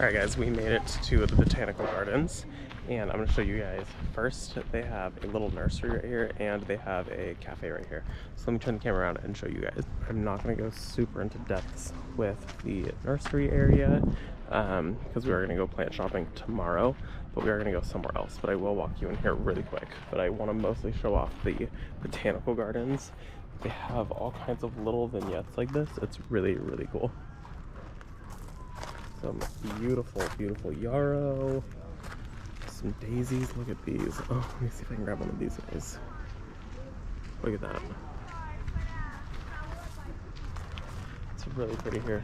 Alright guys, we made it to the Botanical Gardens, and I'm going to show you guys. First, they have a little nursery right here, and they have a cafe right here. So let me turn the camera around and show you guys. I'm not going to go super into depths with the nursery area, because we are going to go plant shopping tomorrow, but we are going to go somewhere else. But I will walk you in here really quick. But I want to mostly show off the Botanical Gardens. They have all kinds of little vignettes like this. It's really, really cool. Some beautiful, beautiful yarrow. Some daisies. Look at these. Oh, let me see if I can grab one of these guys. Look at that. It's really pretty here.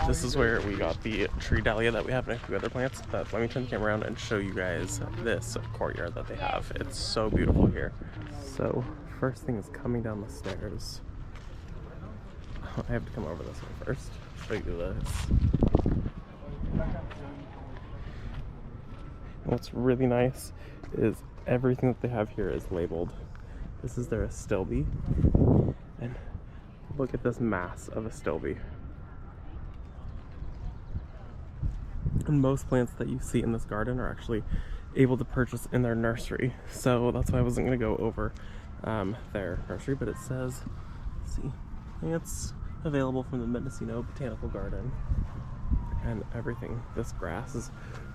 This is where we got the tree dahlia that we have and a few other plants. But let me turn the camera around and show you guys this courtyard that they have. It's so beautiful here. So, first thing is coming down the stairs. I have to come over this one first. Show you this. What's really nice is everything that they have here is labeled. This is their astilbe, and look at this mass of astilbe. And most plants that you see in this garden are actually able to purchase in their nursery. So that's why I wasn't going to go over their nursery, but it says, let's see, plants available from the Mendocino Botanical Garden and everything. This grass is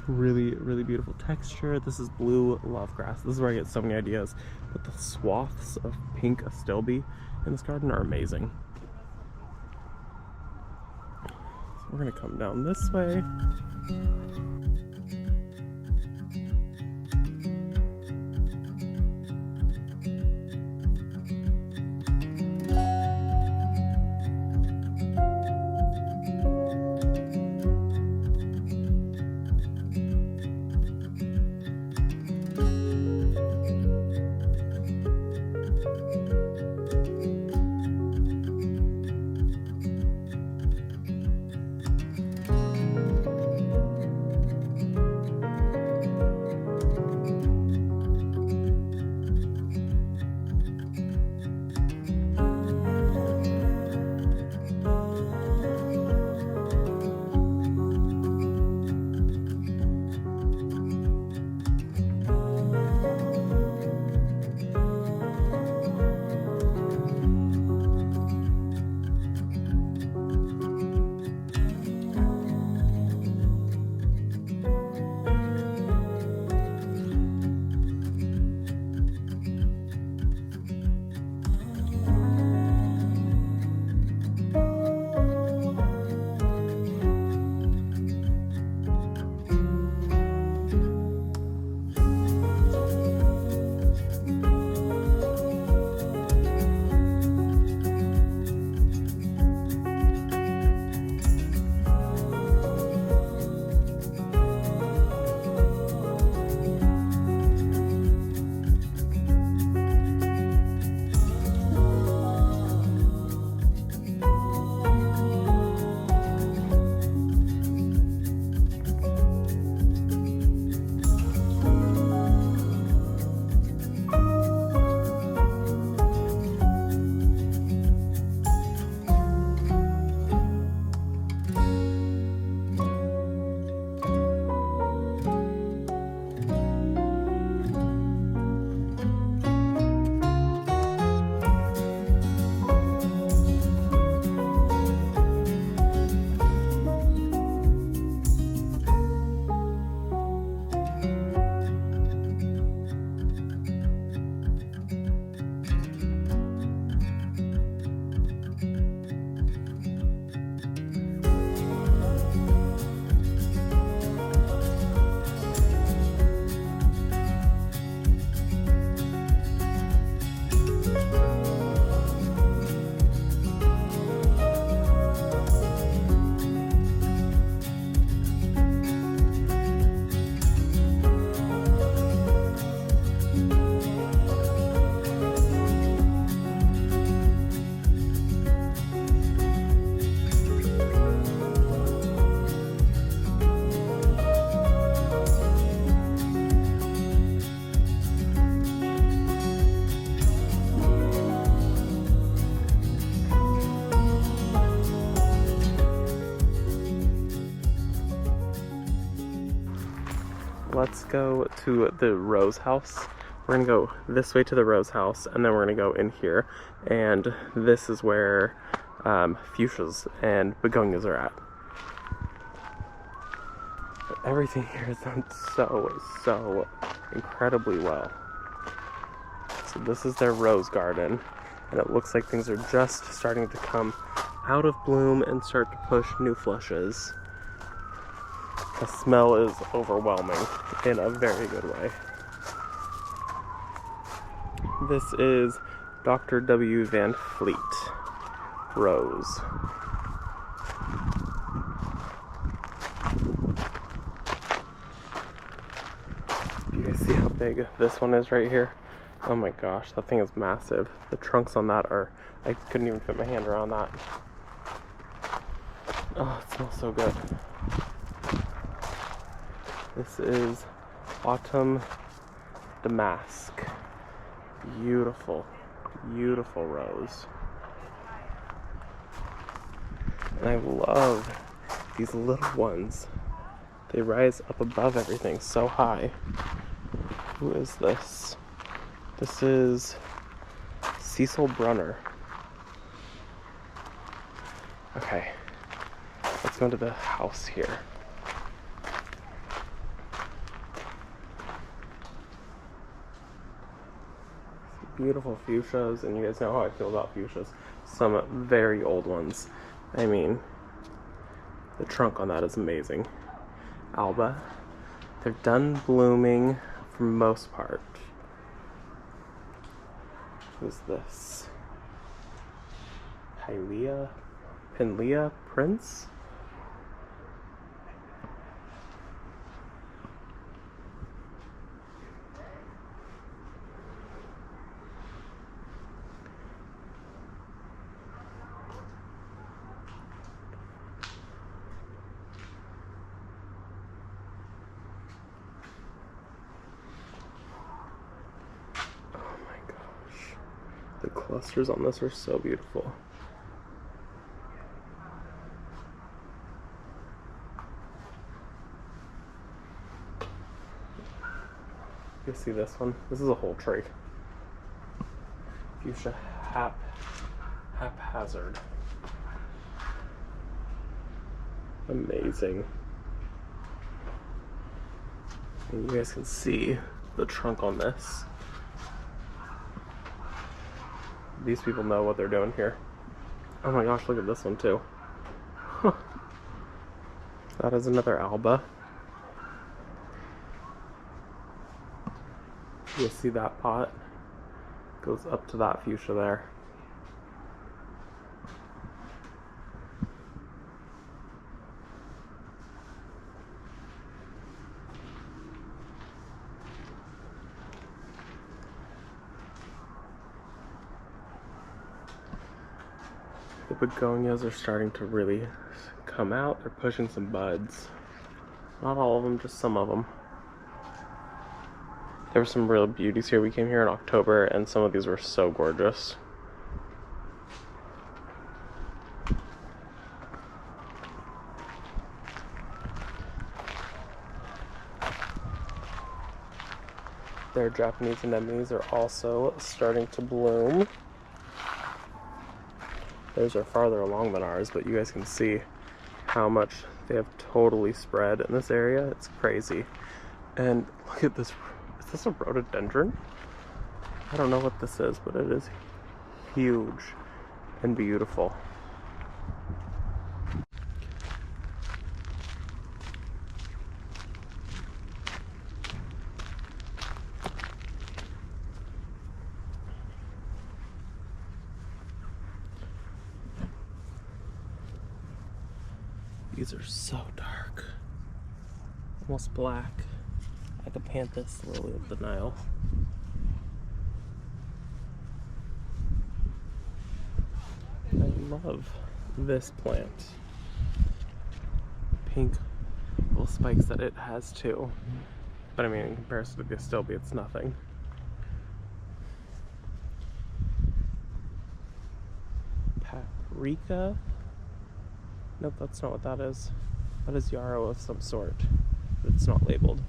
really, really beautiful texture. This is blue love grass. This is where I get so many ideas, but the swaths of pink astilbe in this garden are amazing. So we're gonna come down this way. let's go to the rose house. We're gonna go this way to the rose house, and then we're gonna go in here, and this is where fuchsias and begonias are at. But everything here is done so incredibly well. So this is their rose garden, and it looks like things are just starting to come out of bloom and start to push new flushes. The smell is overwhelming in a very good way. This is Dr. W. Van Fleet Rose. You guys see how big this one is right here? Oh my gosh, that thing is massive. The trunks on that are, I couldn't even fit my hand around that. Oh, it smells so good. This is Autumn Damask. Beautiful, beautiful rose. And I love these little ones. They rise up above everything so high. Who is this? This is Cecil Brunner. Okay, let's go into the house here. Beautiful fuchsias, and you guys know how I feel about fuchsias. Some very old ones. I mean, the trunk on that is amazing. Alba. They're done blooming for most part. Who's this? Pinleah Prince? The clusters on this are so beautiful. You see this one? This is a whole tree. Fuchsia haphazard. Amazing. And you guys can see the trunk on this. These people know what they're doing here. Oh my gosh, look at this one too. Huh. That is another Alba. You see that pot? Goes up to that fuchsia there. The begonias are starting to really come out. They're pushing some buds. Not all of them, just some of them. There were some real beauties here. We came here in October, and some of these were so gorgeous. Their Japanese anemones are also starting to bloom. Those are farther along than ours, but you guys can see how much they have totally spread in this area. It's crazy. And look at this. Is this a rhododendron? I don't know what this is, but it is huge and beautiful. These are so dark, almost black, like a Acanthus lily of the Nile. I love this plant. Pink little spikes that it has too. But I mean, in comparison to the Gastilbe, it's nothing. Paprika? Nope, that's not what that is. That is yarrow of some sort. It's not labeled.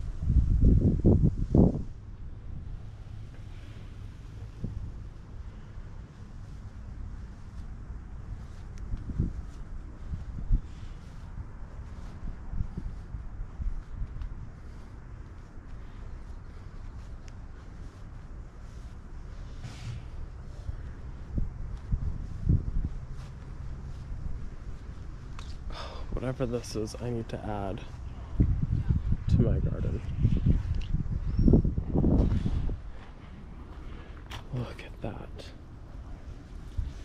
Whatever this is, I need to add to my garden. Look at that.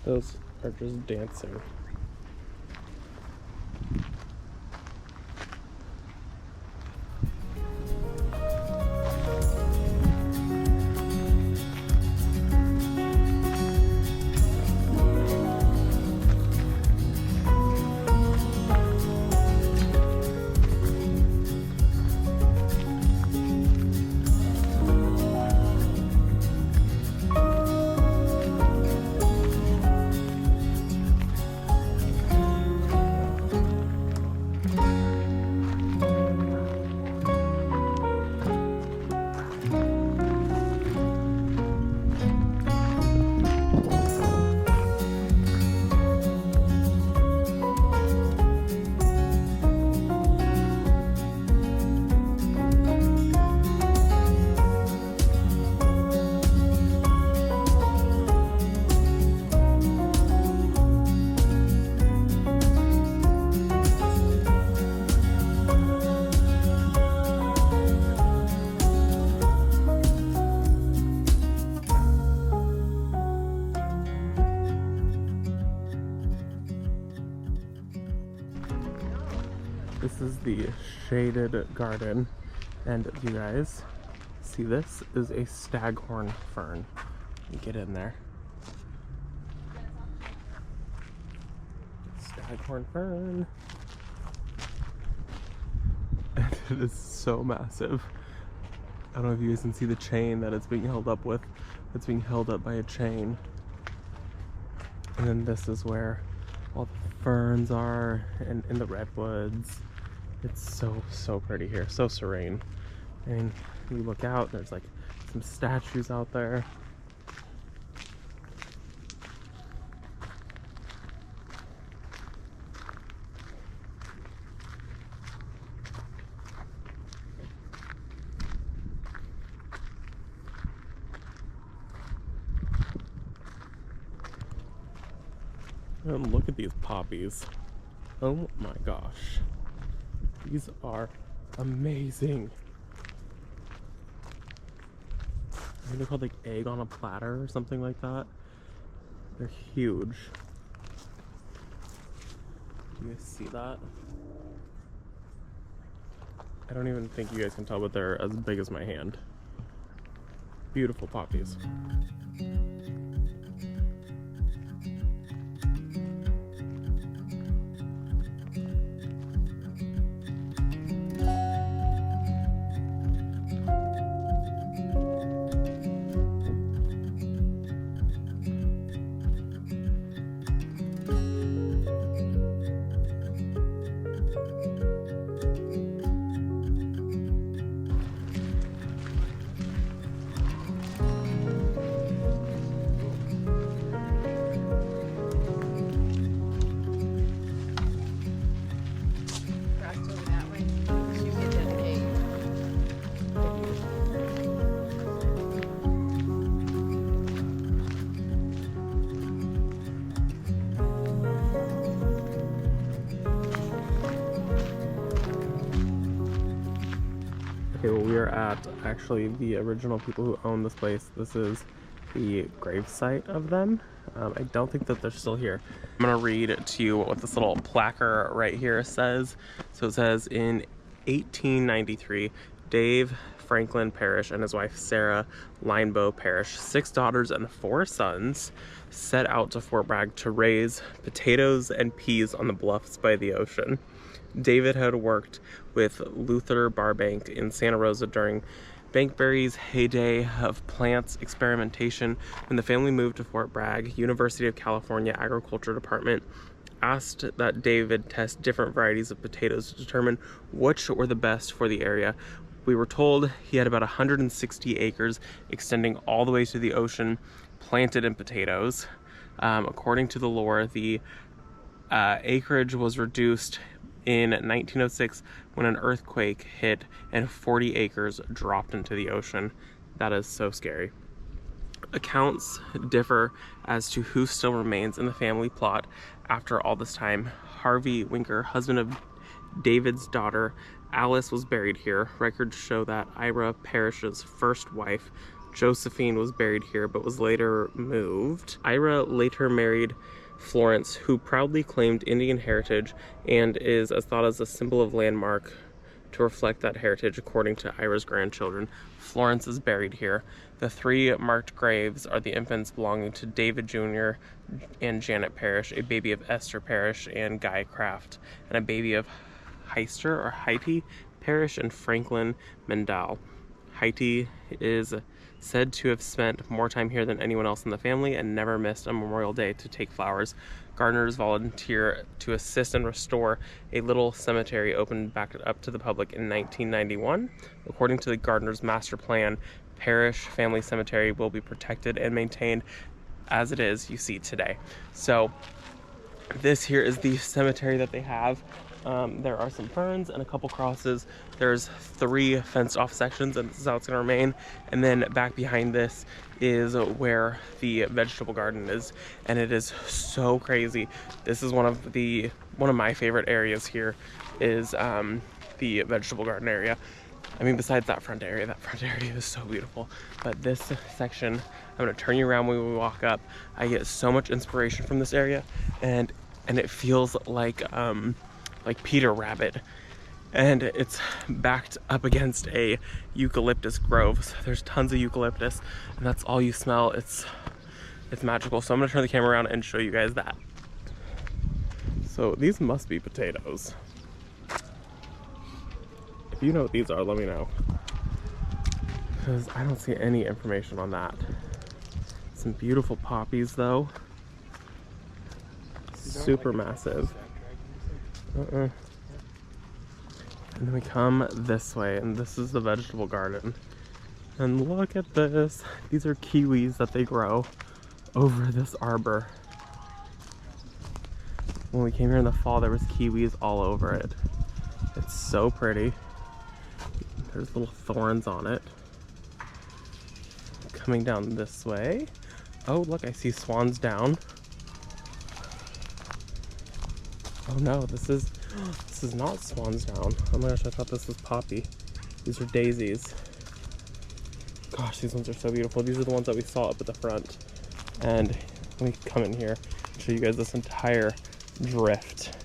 Those are just dancing. This is the shaded garden, and you guys see, this is a staghorn fern. Get in there. Staghorn fern. And it is so massive. I don't know if you guys can see the chain that it's being held up with. It's being held up by a chain. And then this is where all the ferns are, and in the redwoods. It's so pretty here, so serene. And you look out, there's like some statues out there. And look at these poppies. Oh my gosh. These are amazing. I think they're called like egg on a platter or something like that. They're huge. Do you guys see that? I don't even think you guys can tell, but they're as big as my hand. Beautiful poppies. Okay, well, we are at actually the original people who own this place. This is the grave site of them. I don't think that they're still here. I'm gonna read to you what this little placard right here says. So it says, in 1893, Dave Franklin Parrish and his wife Sarah Linebow Parrish, 6 daughters and 4 sons, set out to Fort Bragg to raise potatoes and peas on the bluffs by the ocean. David had worked with Luther Burbank in Santa Rosa during Bankberry's heyday of plants experimentation. When the family moved to Fort Bragg, University of California Agriculture Department asked that David test different varieties of potatoes to determine which were the best for the area. We were told he had about 160 acres extending all the way to the ocean, planted in potatoes. According to the lore, the acreage was reduced in 1906 when an earthquake hit and 40 acres dropped into the ocean. That is so scary. Accounts differ as to who still remains in the family plot after all this time. Harvey Winker, husband of David's daughter Alice, was buried here. Records show that Ira Parrish's first wife, Josephine, was buried here but was later moved. Ira later married Florence, who proudly claimed Indian heritage and is thought as a symbol of landmark to reflect that heritage, according to Ira's grandchildren. Florence is buried here. The 3 marked graves are the infants belonging to David Jr. and Janet Parrish, a baby of Esther Parrish and Guy Craft, and a baby of Haiti Parrish and Franklin Mendal. Haiti is said to have spent more time here than anyone else in the family and never missed a Memorial Day to take flowers. Gardeners volunteer to assist and restore a little cemetery opened back up to the public in 1991. According to the gardener's master plan, Parrish Family Cemetery will be protected and maintained as it is you see today. So this here is the cemetery that they have. There are some ferns and a couple crosses. There's 3 fenced off sections, and this is how it's going to remain. And then back behind this is where the vegetable garden is, and it is so crazy. This is one of my favorite areas here is the vegetable garden area. I mean, besides that front area is so beautiful. But this section, I'm going to turn you around when we walk up. I get so much inspiration from this area, and it feels like Peter Rabbit, and it's backed up against a eucalyptus grove. So there's tons of eucalyptus, and that's all you smell. It's magical. So I'm gonna turn the camera around and show you guys that. So these must be potatoes. If you know what these are, let me know, because I don't see any information on that. Some beautiful poppies though. Super massive. And then we come this way, and this is the vegetable garden. And look at this. These are kiwis that they grow over this arbor. When we came here in the fall, there was kiwis all over it. It's so pretty. There's little thorns on it. Coming down this way. Oh, look, I see swans down. Oh no, this is not swan's down. Oh my gosh, I thought this was poppy. These are daisies. Gosh, these ones are so beautiful. These are the ones that we saw up at the front. And let me come in here and show you guys this entire drift.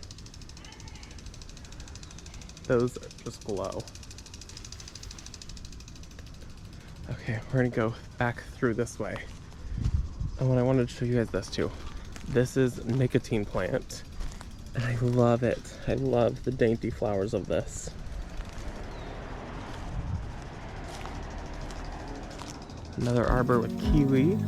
Those just glow. Okay, we're gonna go back through this way. And what I wanted to show you guys this too. This is nicotine plant. And I love it. I love the dainty flowers of this. Another arbor with kiwi.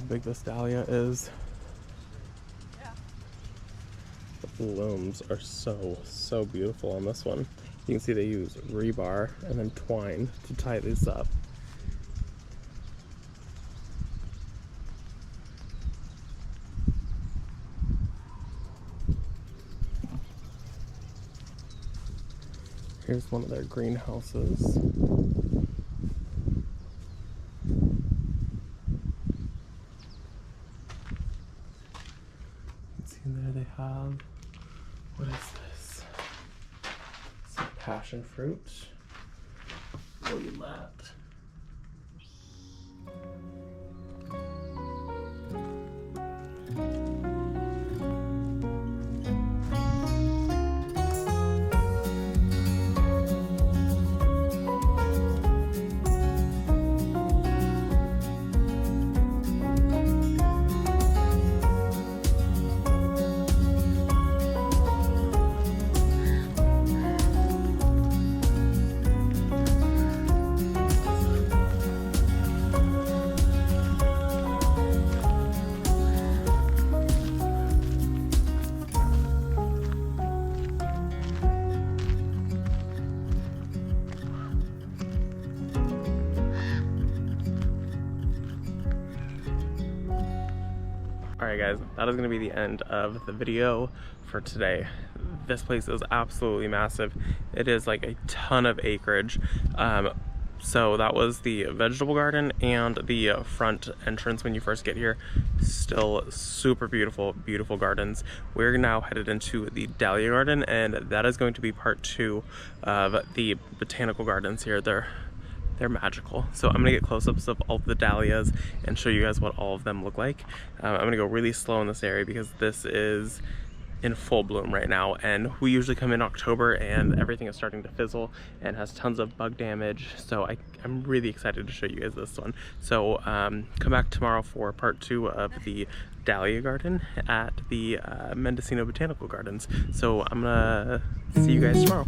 how big this dahlia is. The blooms are so beautiful on this one. You can see they use rebar and then twine to tie these up. Here's one of their greenhouses. See there they have, what is this? Some passion fruit. Look at that. Alright guys, that is going to be the end of the video for today. This place is absolutely massive. It is like a ton of acreage. So that was the vegetable garden and the front entrance when you first get here. Still super beautiful, beautiful gardens. We're now headed into the dahlia garden, and that is going to be part 2 of the botanical gardens here. They're magical. So I'm gonna get close-ups of all the dahlias and show you guys what all of them look like. I'm gonna go really slow in this area because this is in full bloom right now, and we usually come in October and everything is starting to fizzle and has tons of bug damage. So I'm really excited to show you guys this one. So come back tomorrow for part 2 of the dahlia garden at the Mendocino Botanical Gardens. So I'm gonna see you guys tomorrow.